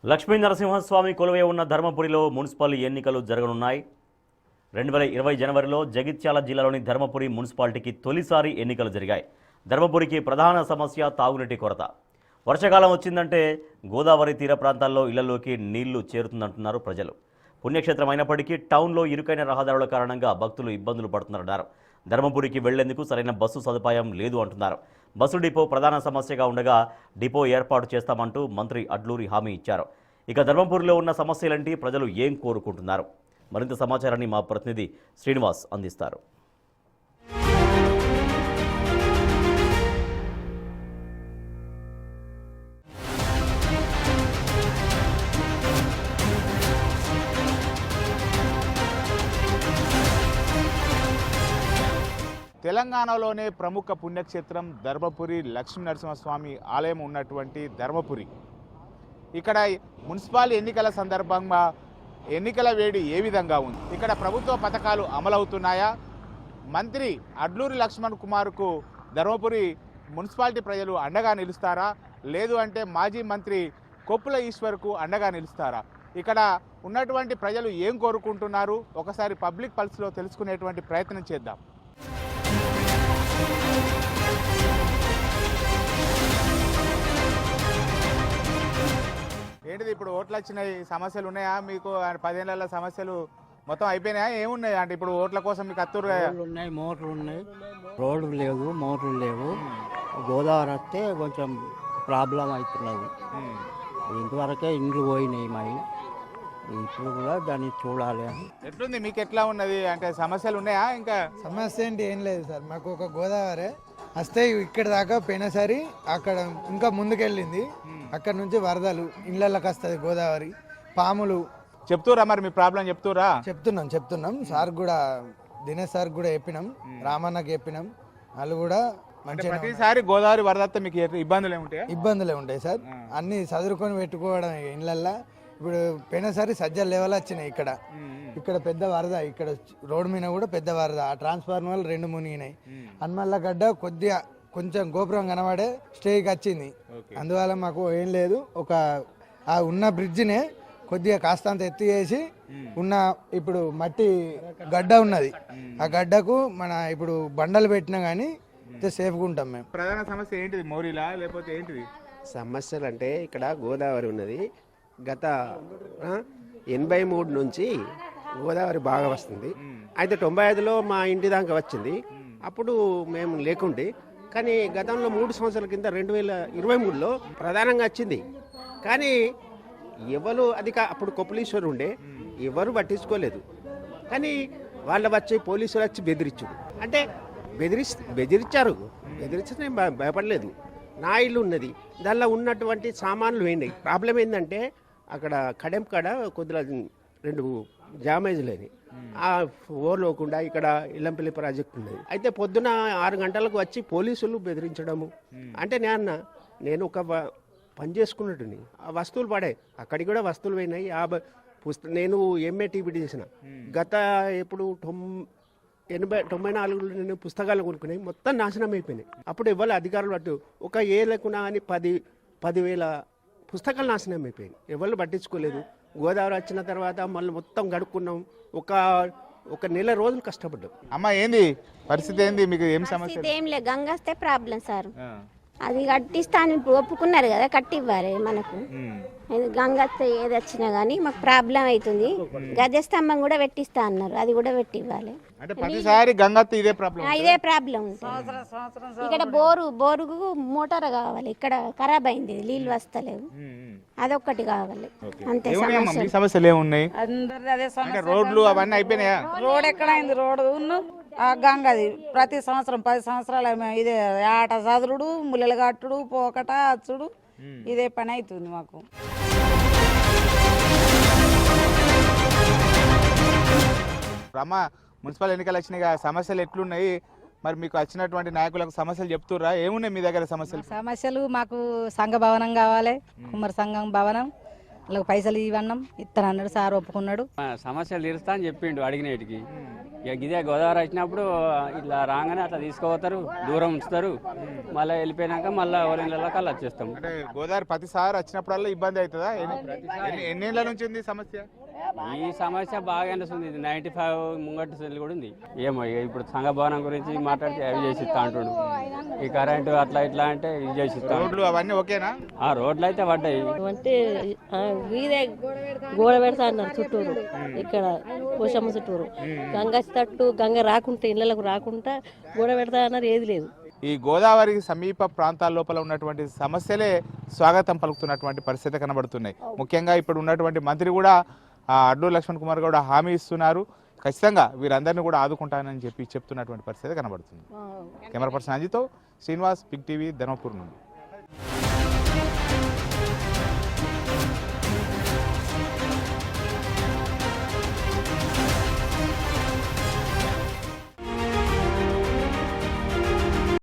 లక్ష్మీ నరసింహస్వామి కొలువై ఉన్న ధర్మపురిలో మున్సిపల్ ఎన్నికలు జరగనున్నాయి. 2020 జనవరిలో జగిత్యాల జిల్లాలోని ధర్మపురి మున్సిపాలిటీకి తొలిసారి ఎన్నికలు జరిగాయి. ధర్మపురికి ప్రధాన సమస్య తాగునీటి కొరత. వర్షాకాలం వచ్చిందంటే గోదావరి తీర ప్రాంతాల్లో ఇళ్లలోకి నీళ్లు చేరుతుందంటున్నారు ప్రజలు. పుణ్యక్షేత్రం అయినప్పటికీ టౌన్లో ఇరుకైన రహదారుల కారణంగా భక్తులు ఇబ్బందులు పడుతున్నారన్నారు. ధర్మపురికి వెళ్లేందుకు సరైన బస్సు సదుపాయం లేదు అంటున్నారు. బస్సు డిపో ప్రధాన సమస్యగా ఉండగా డిపో ఏర్పాటు చేస్తామంటూ మంత్రి అడ్లూరి హామీ ఇచ్చారు. ఇక ధర్మపురిలో ఉన్న సమస్యలేంటి, ప్రజలు ఏం కోరుకుంటున్నారు? మరింత సమాచారాన్ని మా ప్రతినిధి శ్రీనివాస్ అందిస్తారు. తెలంగాణలోనే ప్రముఖ పుణ్యక్షేత్రం ధర్మపురి లక్ష్మీ నరసింహస్వామి ఆలయం ఉన్నటువంటి ధర్మపురి. ఇక్కడ మున్సిపల్ ఎన్నికల సందర్భంగా ఎన్నికల వేడి ఏ విధంగా ఉంది? ఇక్కడ ప్రభుత్వ పథకాలు అమలవుతున్నాయా? మంత్రి అడ్లూరి లక్ష్మణ్ కుమార్కు ధర్మపురి మున్సిపాలిటీ ప్రజలు అండగా నిలుస్తారా? లేదు అంటే మాజీ మంత్రి కొప్పుల ఈశ్వర్కు అండగా నిలుస్తారా? ఇక్కడ ఉన్నటువంటి ప్రజలు ఏం కోరుకుంటున్నారు? ఒకసారి పబ్లిక్ పల్స్లో తెలుసుకునేటువంటి ప్రయత్నం చేద్దాం. ఏంటిది ఇప్పుడు ఓట్లు వచ్చినాయి, సమస్యలు ఉన్నాయా మీకు? 10 ఏళ్ల సమస్యలు మొత్తం అయిపోయినాయా? ఏమున్నాయి అంటే ఇప్పుడు ఓట్ల కోసం మీకు అత్తూరు ఉన్నాయి, మోటార్లు ఉన్నాయి, రోడ్లు లేవు, మోటార్లు లేవు. గోదావరి వస్తే కొంచెం ప్రాబ్లం అవుతున్నది. ఇంతవరకే ఇండ్లు పోయినాయి మావి. ఇప్పుడు కూడా దాన్ని చూడాలి. ఎట్లుంది మీకు? ఎట్లా ఉన్నది అంటే సమస్యలు ఉన్నాయా? ఇంకా సమస్య ఏంటి ఏం లేదు సార్, మాకు ఒక గోదావరి వస్తే ఇక్కడ దాకా పోయినసారి అక్కడ ఇంకా ముందుకెళ్ళింది. అక్కడ నుంచి వరదలు ఇళ్ళకి వస్తుంది గోదావరి, పాములు. చెప్తురా మరి మీ ప్రాబ్లం చెప్తురా? చెప్తున్నాం సార్ కూడా, దినేష్ సార్ కూడా చెప్పినాం, రామన్నకి చెప్పినాం. వాళ్ళు కూడా మంచిగా ప్రతిసారి గోదావరి వరద మీకు ఇబ్బందులే ఉంటాయి సార్. అన్ని చదువుకొని పెట్టుకోవడం ఇళ్ళల్లో. ఇప్పుడు పోయినసారి సజ్జల లెవెల్ వచ్చినాయి. ఇక్కడ పెద్ద వరద, ఇక్కడ రోడ్డు మీద కూడా పెద్ద వరద. ఆ ట్రాన్స్ఫార్మర్లు 2 మునిగినాయి. హనుమల్ల గడ్డ కొద్దిగా కొంచెం గోపురం కనబడే స్టేజ్కి వచ్చింది. అందువల్ల మాకు ఏం లేదు, ఒక ఆ ఉన్న బ్రిడ్జినే కొద్దిగా కాస్తంత ఎత్తి చేసి ఉన్న ఇప్పుడు మట్టి గడ్డ ఉన్నది. ఆ గడ్డకు మన ఇప్పుడు బండలు పెట్టినా కానీ సేఫ్గా ఉంటాం మేము. ప్రధాన సమస్య ఏంటిది? మోరీలా లేకపోతే ఏంటిది సమస్యలు? అంటే ఇక్కడ గోదావరి ఉన్నది. గత 83 నుంచి గోదావరి బాగా వస్తుంది. అయితే 95లో మా ఇంటి దాకా వచ్చింది. అప్పుడు మేము లేకుండే, కానీ గతంలో 3 సంవత్సరాల కింద 2023లో ప్రధానంగా వచ్చింది. కానీ ఎవరు అప్పుడు కొప్పులీశ్వరు ఉండే, ఎవరు పట్టించుకోలేదు. కానీ వాళ్ళు వచ్చి పోలీసులు వచ్చి బెదిరించారు. అంటే బెదిరించారు, బెదిరించిన నేను భయపడలేదు. నా ఇల్లు ఉన్నది, దానిలో ఉన్నటువంటి సామాన్లు వేయండి. ప్రాబ్లం ఏంటంటే అక్కడ కడెం కాడ కొద్దిగా 2 డ్యామేజ్లని ఆ ఓవర్లోకుండా ఇక్కడ ఇల్లంపల్లి ప్రాజెక్ట్ ఉన్నది. అయితే పొద్దున 6 గంటలకు వచ్చి పోలీసులు బెదిరించడము. అంటే నేను ఒక పని చేసుకున్నట్టుని ఆ వస్తువులు పడాయి, అక్కడికి కూడా వస్తువులు పోయినాయి. నేను ఎంఏ టీబీటీ చేసిన గత ఎప్పుడు 94లో నేను పుస్తకాలు కొనుక్కున్నాయి, మొత్తం నాశనం అయిపోయినాయి. అప్పుడు ఇవ్వాలి అధికారులు పట్టు ఒక లేకున్నా కానీ 10,000 పుస్తకాలు నాశనం అయిపోయినాయి. ఎవరు పట్టించుకోలేదు. గోదావరి వచ్చిన తర్వాత మళ్ళీ మొత్తం గడుక్కున్నాం. ఒక నెల రోజులు కష్టపడ్డాం. అమ్మ ఏంది పరిస్థితి? ఏంది మీకు? ఏం సమస్య? ఏం లేదు, గంగ వస్తే ప్రాబ్లం సార్. అది కట్టిస్తాను ఇప్పుడు ఒప్పుకున్నారు కదా, కట్టివ్వాలి మనకు. గంగ వస్తే ఏది వచ్చినా కానీ మాకు ప్రాబ్లం అవుతుంది. గజ స్తంభం కూడా పెట్టిస్తా అన్నారు, అది కూడా పెట్టివ్వాలి. అంటే ప్రతిసారి గంగ ఇదే ప్రాబ్లం ఉంటుంది. ఇక్కడ బోరుకు మోటార్ కావాలి, ఇక్కడ ఖరాబ్ అయింది, నీళ్ళు వస్తలేవు, అదొక్కటి కావాలి అంతే. సమస్యలు ఏమున్నాయి? రోడ్లు అవన్నీ అయిపోయినాయా? రోడ్ ఎక్కడైంది? రోడ్డు గంగది ప్రతి సంవత్సరం 10 సంవత్సరాలు ఇదే ఆట చదురుడు, ముల్లలు కట్టుడు, పోకట అచ్చుడు, ఇదే పని అవుతుంది మాకు. అమ్మ మున్సిపల్ ఎన్నికలు వచ్చినాయి, సమస్యలు ఎట్లున్నాయి? మరి మీకు వచ్చినటువంటి నాయకులకు సమస్యలు చెప్తుర్రా? ఏమున్నాయి మీ దగ్గర సమస్యలు? మాకు సంఘ భవనం కావాలి, కుమ్మరి సంఘం భవనం. వాళ్ళకి పైసలు ఇవన్నాం ఇస్తానన్నాడు సార్ ఒప్పుకున్నాడు. సమస్యలు తీరుస్తా అని చెప్పిండు అడిగినేటికి. ఇక ఇదే గోదావరి వచ్చినప్పుడు ఇట్లా రాగానే అట్లా తీసుకుపోతారు, దూరం ఉంచుతారు, మళ్ళీ వెళ్ళిపోయినాక మళ్ళీ ఎవరిళ్ళ కల్లా వచ్చేస్తాం. అంటే గోదావరి ప్రతిసారి వచ్చినప్పుడల్లా ఇబ్బంది అవుతుందా? ఎన్నేళ్ల నుంచి ఉంది సమస్య? ఈ సమస్య బాగా అనిపిస్తుంది. ఇది 95 ముంగట్టు సెల్లు కూడా ఉంది. ఏమో ఇక ఇప్పుడు సంఘ భవనం గురించి మాట్లాడితే అవి చేసిస్తా అంటుండు. ఈ కరెంటు అట్లా ఇట్లా అంటే ఇది చేసిస్తా. రోడ్లు అవన్నీ ఓకేనా? ఆ రోడ్లు అయితే పడ్డాయి. అంటే వీరే గోడ పెడతా అన్నారు చుట్టూరు, ఇక్కడ పోషమ్మ చుట్టూరు. గంగ తట్టు గంగ రాకుంటే ఇళ్ళకు రాకుండా గోడ పెడతా అన్నారు, ఏది లేదు. ఈ గోదావరి సమీప ప్రాంతాల లోపల ఉన్నటువంటి సమస్యలే స్వాగతం పలుకుతున్నటువంటి పరిస్థితి కనబడుతున్నాయి. ముఖ్యంగా ఇప్పుడు ఉన్నటువంటి మంత్రి కూడా అడ్లూరి లక్ష్మణ్ కుమార్ కూడా హామీ ఇస్తున్నారు, ఖచ్చితంగా వీరందరినీ కూడా ఆదుకుంటానని చెప్తున్నటువంటి పరిస్థితి కనబడుతుంది. కెమెరా పర్సన్ అంజితో శ్రీనివాస్, బిగ్ టీవీ, ధర్మపురి నుండి.